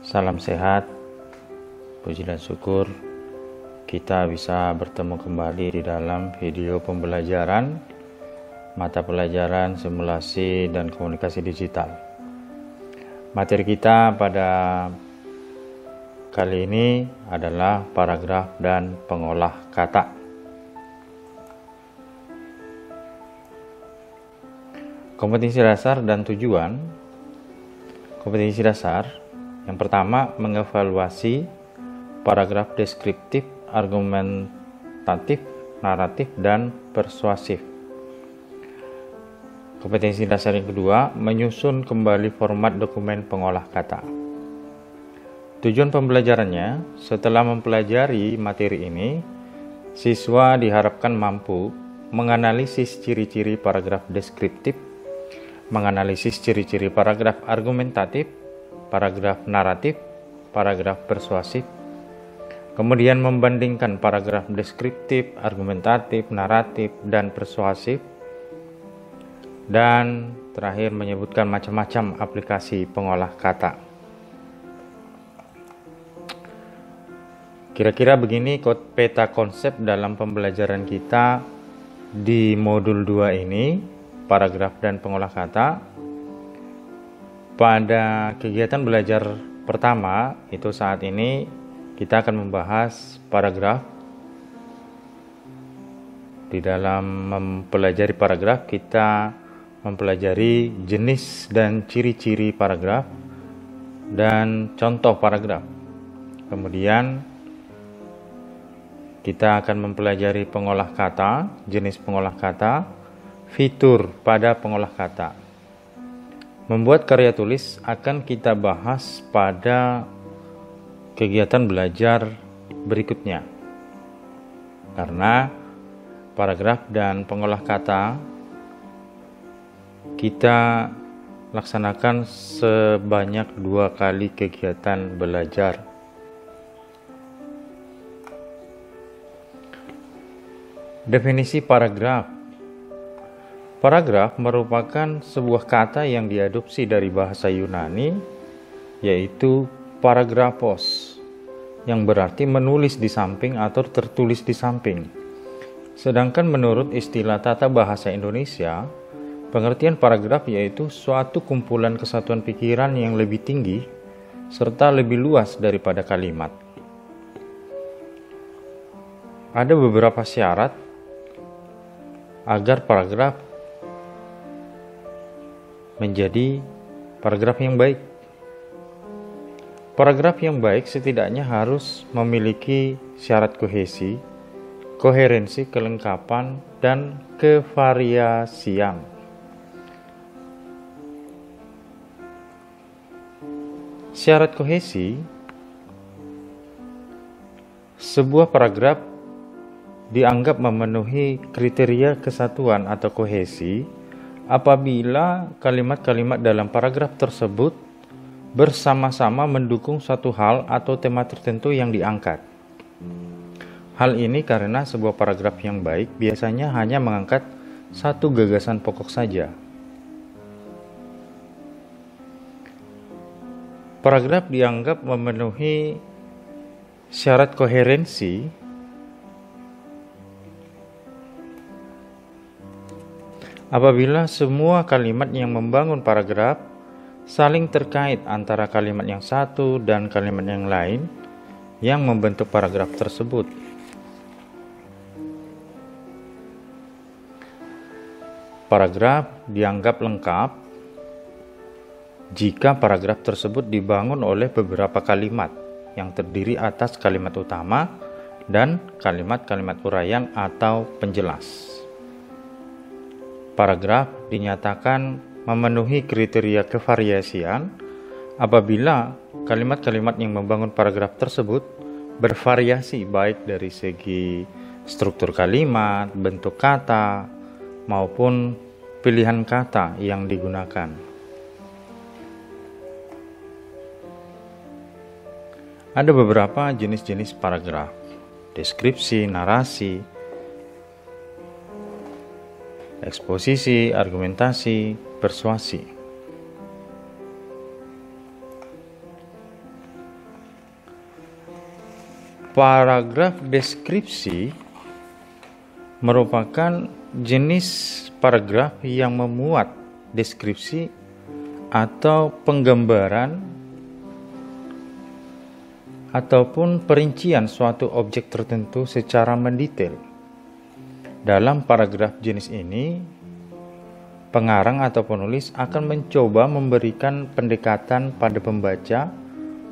Salam sehat, puji dan syukur kita bisa bertemu kembali di dalam video pembelajaran mata pelajaran simulasi dan komunikasi digital. Materi kita pada kali ini adalah paragraf dan pengolah kata. Kompetensi dasar dan tujuan. Kompetensi dasar yang pertama, mengevaluasi paragraf deskriptif, argumentatif, naratif, dan persuasif. Kompetensi dasar yang kedua, menyusun kembali format dokumen pengolah kata. Tujuan pembelajarannya, setelah mempelajari materi ini, siswa diharapkan mampu menganalisis ciri-ciri paragraf deskriptif, menganalisis ciri-ciri paragraf argumentatif, paragraf naratif, paragraf persuasif, kemudian membandingkan paragraf deskriptif, argumentatif, naratif, dan persuasif, dan terakhir menyebutkan macam-macam aplikasi pengolah kata. Kira-kira begini peta konsep dalam pembelajaran kita di modul 2 ini, paragraf dan pengolah kata. Pada kegiatan belajar pertama, itu saat ini kita akan membahas paragraf. Di dalam mempelajari paragraf, kita mempelajari jenis dan ciri-ciri paragraf dan contoh paragraf. Kemudian kita akan mempelajari pengolah kata, jenis pengolah kata, fitur pada pengolah kata. Membuat karya tulis akan kita bahas pada kegiatan belajar berikutnya. Karena paragraf dan pengolah kata kita laksanakan sebanyak 2 kali kegiatan belajar. Definisi paragraf. Paragraf merupakan sebuah kata yang diadopsi dari bahasa Yunani, yaitu paragrafos, yang berarti menulis di samping atau tertulis di samping. Sedangkan menurut istilah tata bahasa Indonesia, pengertian paragraf yaitu suatu kumpulan kesatuan pikiran yang lebih tinggi serta lebih luas daripada kalimat. Ada beberapa syarat agar paragraf menjadi paragraf yang baik. Paragraf yang baik setidaknya harus memiliki syarat kohesi, koherensi, kelengkapan, dan kevariasian. Syarat kohesi, sebuah paragraf dianggap memenuhi kriteria kesatuan atau kohesi apabila kalimat-kalimat dalam paragraf tersebut bersama-sama mendukung satu hal atau tema tertentu yang diangkat. Hal ini karena sebuah paragraf yang baik biasanya hanya mengangkat satu gagasan pokok saja. Paragraf dianggap memenuhi syarat koherensi apabila semua kalimat yang membangun paragraf saling terkait antara kalimat yang satu dan kalimat yang lain yang membentuk paragraf tersebut. Paragraf dianggap lengkap jika paragraf tersebut dibangun oleh beberapa kalimat yang terdiri atas kalimat utama dan kalimat-kalimat uraian atau penjelas. Paragraf dinyatakan memenuhi kriteria kevariasian apabila kalimat-kalimat yang membangun paragraf tersebut bervariasi baik dari segi struktur kalimat, bentuk kata, maupun pilihan kata yang digunakan. Ada beberapa jenis-jenis paragraf: deskripsi, narasi, eksposisi, argumentasi, persuasi. Paragraf deskripsi merupakan jenis paragraf yang memuat deskripsi atau penggambaran ataupun perincian suatu objek tertentu secara mendetail. Dalam paragraf jenis ini, pengarang atau penulis akan mencoba memberikan pendekatan pada pembaca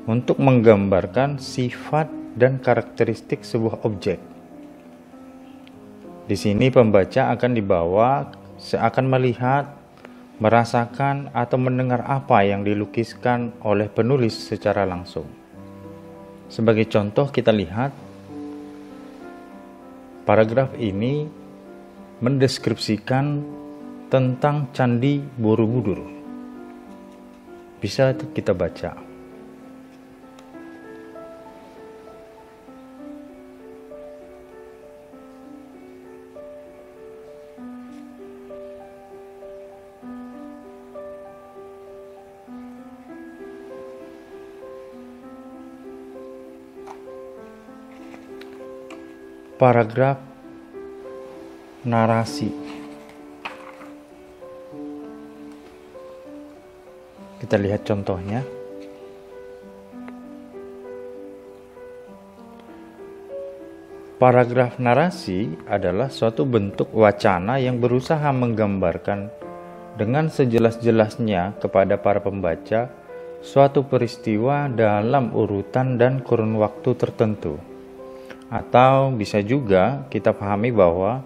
untuk menggambarkan sifat dan karakteristik sebuah objek. Di sini pembaca akan akan melihat, merasakan, atau mendengar apa yang dilukiskan oleh penulis secara langsung. Sebagai contoh, kita lihat paragraf ini mendeskripsikan tentang Candi Borobudur. Bisa kita baca. Paragraf narasi. Kita lihat contohnya. Paragraf narasi adalah suatu bentuk wacana yang berusaha menggambarkan dengan sejelas-jelasnya kepada para pembaca suatu peristiwa dalam urutan dan kurun waktu tertentu. Atau bisa juga kita pahami bahwa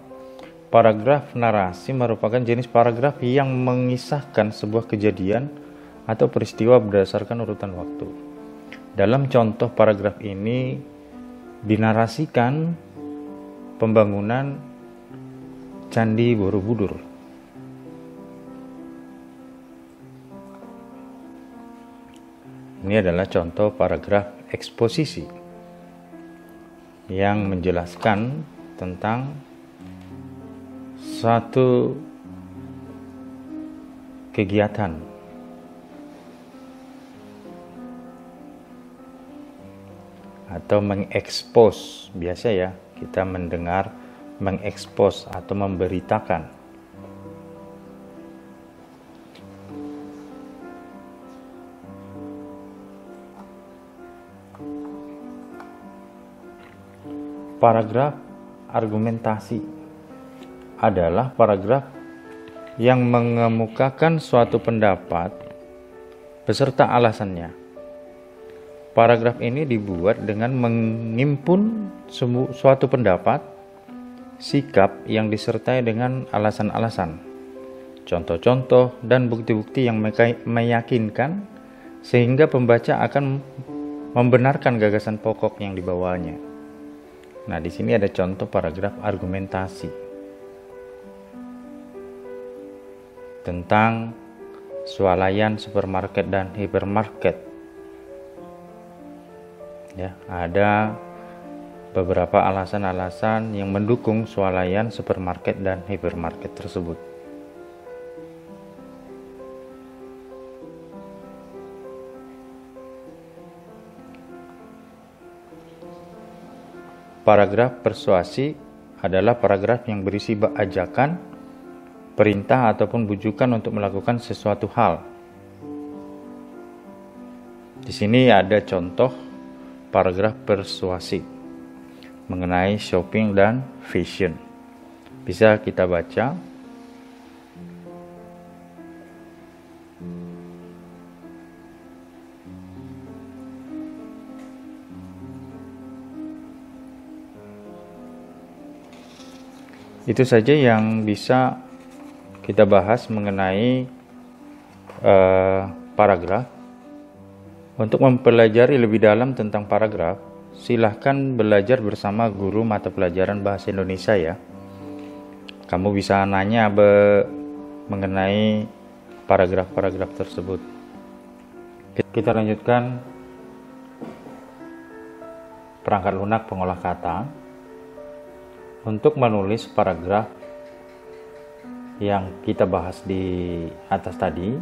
paragraf narasi merupakan jenis paragraf yang mengisahkan sebuah kejadian atau peristiwa berdasarkan urutan waktu. Dalam contoh paragraf ini dinarasikan pembangunan Candi Borobudur. Ini adalah contoh paragraf eksposisi yang menjelaskan tentang suatu kegiatan atau mengekspos. Biasa ya kita mendengar mengekspos atau memberitakan. Paragraf argumentasi adalah paragraf yang mengemukakan suatu pendapat beserta alasannya. Paragraf ini dibuat dengan menghimpun suatu pendapat, sikap yang disertai dengan alasan-alasan, contoh-contoh, dan bukti-bukti yang meyakinkan sehingga pembaca akan membenarkan gagasan pokok yang dibawanya. Nah, di sini ada contoh paragraf argumentasi tentang swalayan supermarket dan hypermarket. Ya, ada beberapa alasan-alasan yang mendukung swalayan supermarket dan hypermarket tersebut. Paragraf persuasi adalah paragraf yang berisi ajakan, perintah ataupun bujukan untuk melakukan sesuatu hal. Di sini ada contoh paragraf persuasi mengenai shopping dan fashion. Bisa kita baca. Itu saja yang bisa kita bahas mengenai paragraf. Untuk mempelajari lebih dalam tentang paragraf, silahkan belajar bersama guru mata pelajaran Bahasa Indonesia ya. Kamu bisa nanya mengenai paragraf-paragraf tersebut. Kita lanjutkan perangkat lunak pengolah kata. Untuk menulis paragraf yang kita bahas di atas tadi,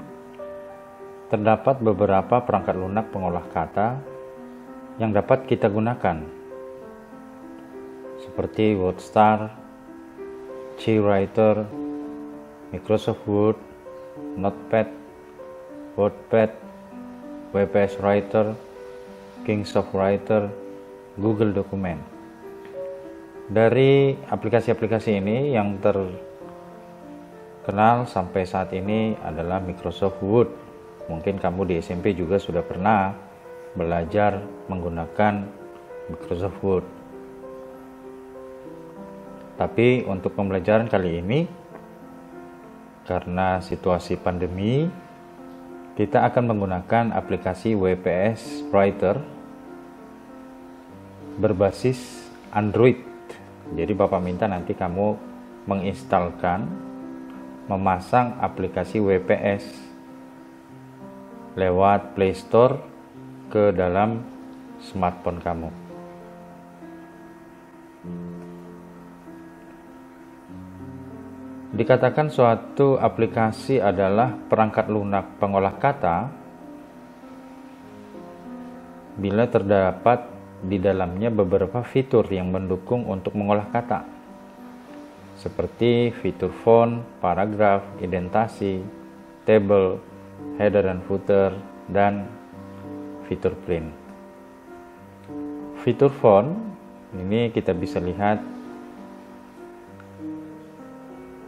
terdapat beberapa perangkat lunak pengolah kata yang dapat kita gunakan. seperti WordStar, CWriter, Microsoft Word, Notepad, WordPad, WPS Writer, Kingsoft Writer, Google Dokumen. Dari aplikasi-aplikasi ini yang terkenal sampai saat ini adalah Microsoft Word. Mungkin kamu di SMP juga sudah pernah belajar menggunakan Microsoft Word. Tapi untuk pembelajaran kali ini, karena situasi pandemi, kita akan menggunakan aplikasi WPS Writer berbasis Android. Jadi Bapak minta nanti kamu menginstalkan, memasang aplikasi WPS lewat Play Store ke dalam smartphone kamu. Dikatakan suatu aplikasi adalah perangkat lunak pengolah kata bila terdapat di dalamnya beberapa fitur yang mendukung untuk mengolah kata, seperti fitur font, paragraf, indentasi, table, header dan footer, dan fitur print. Fitur font ini kita bisa lihat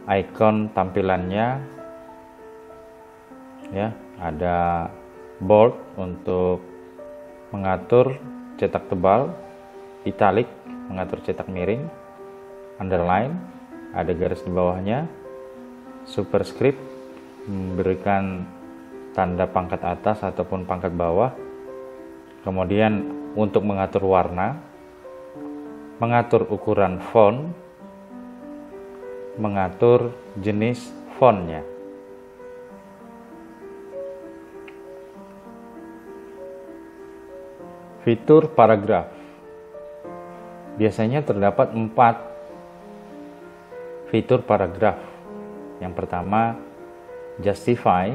icon tampilannya, ya, ada bold untuk mengatur cetak tebal, italic mengatur cetak miring, underline ada garis di bawahnya, superscript memberikan tanda pangkat atas ataupun pangkat bawah, kemudian untuk mengatur warna, mengatur ukuran font, mengatur jenis fontnya. Fitur paragraf. Biasanya terdapat 4 fitur paragraf. Yang pertama, justify,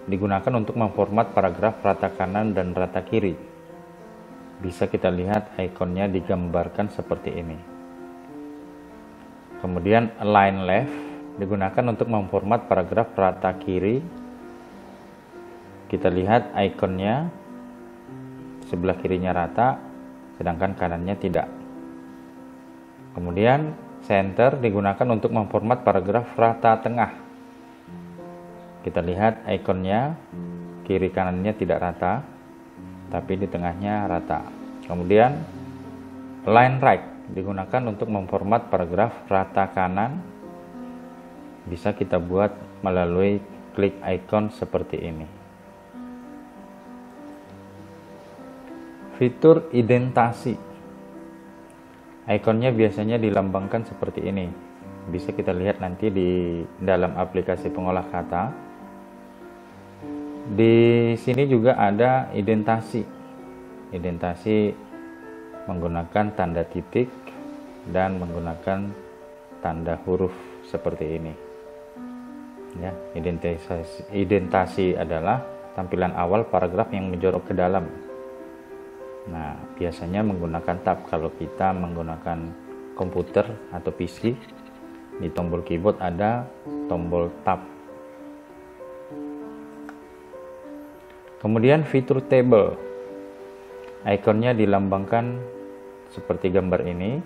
digunakan untuk memformat paragraf rata kanan dan rata kiri. Bisa kita lihat ikonnya digambarkan seperti ini. Kemudian align left, digunakan untuk memformat paragraf rata kiri. Kita lihat ikonnya, sebelah kirinya rata, sedangkan kanannya tidak. Kemudian center digunakan untuk memformat paragraf rata tengah. Kita lihat ikonnya, kiri kanannya tidak rata, tapi di tengahnya rata. Kemudian align right, digunakan untuk memformat paragraf rata kanan. Bisa kita buat melalui klik icon seperti ini. Fitur indentasi, ikonnya biasanya dilambangkan seperti ini. Bisa kita lihat nanti di dalam aplikasi pengolah kata. Di sini juga ada indentasi. Indentasi menggunakan tanda titik dan menggunakan tanda huruf seperti ini. Ya, indentasi adalah tampilan awal paragraf yang menjorok ke dalam. Nah, biasanya menggunakan tab. Kalau kita menggunakan komputer atau PC, di tombol keyboard ada tombol tab. Kemudian fitur table, ikonnya dilambangkan seperti gambar ini.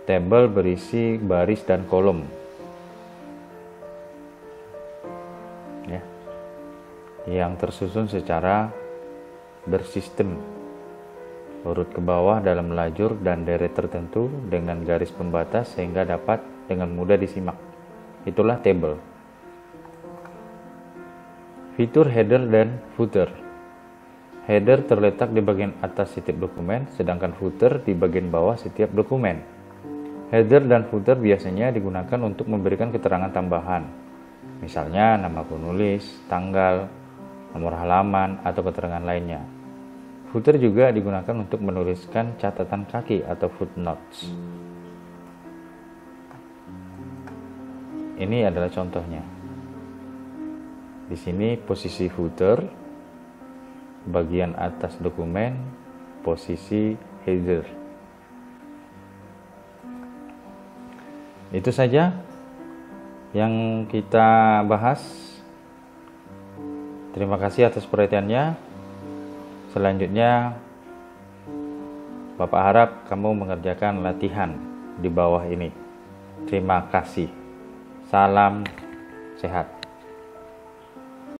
Tabel berisi baris dan kolom, ya, yang tersusun secara bersistem, urut ke bawah dalam lajur dan deret tertentu dengan garis pembatas sehingga dapat dengan mudah disimak. Itulah tabel. Fitur header dan footer. Header terletak di bagian atas setiap dokumen, sedangkan footer di bagian bawah setiap dokumen. Header dan footer biasanya digunakan untuk memberikan keterangan tambahan, misalnya nama penulis, tanggal, nomor halaman, atau keterangan lainnya. Footer juga digunakan untuk menuliskan catatan kaki atau footnotes. Ini adalah contohnya. Di sini posisi footer, bagian atas dokumen, posisi header. Itu saja yang kita bahas. Terima kasih atas perhatiannya. Selanjutnya, Bapak harap kamu mengerjakan latihan di bawah ini. Terima kasih. Salam sehat.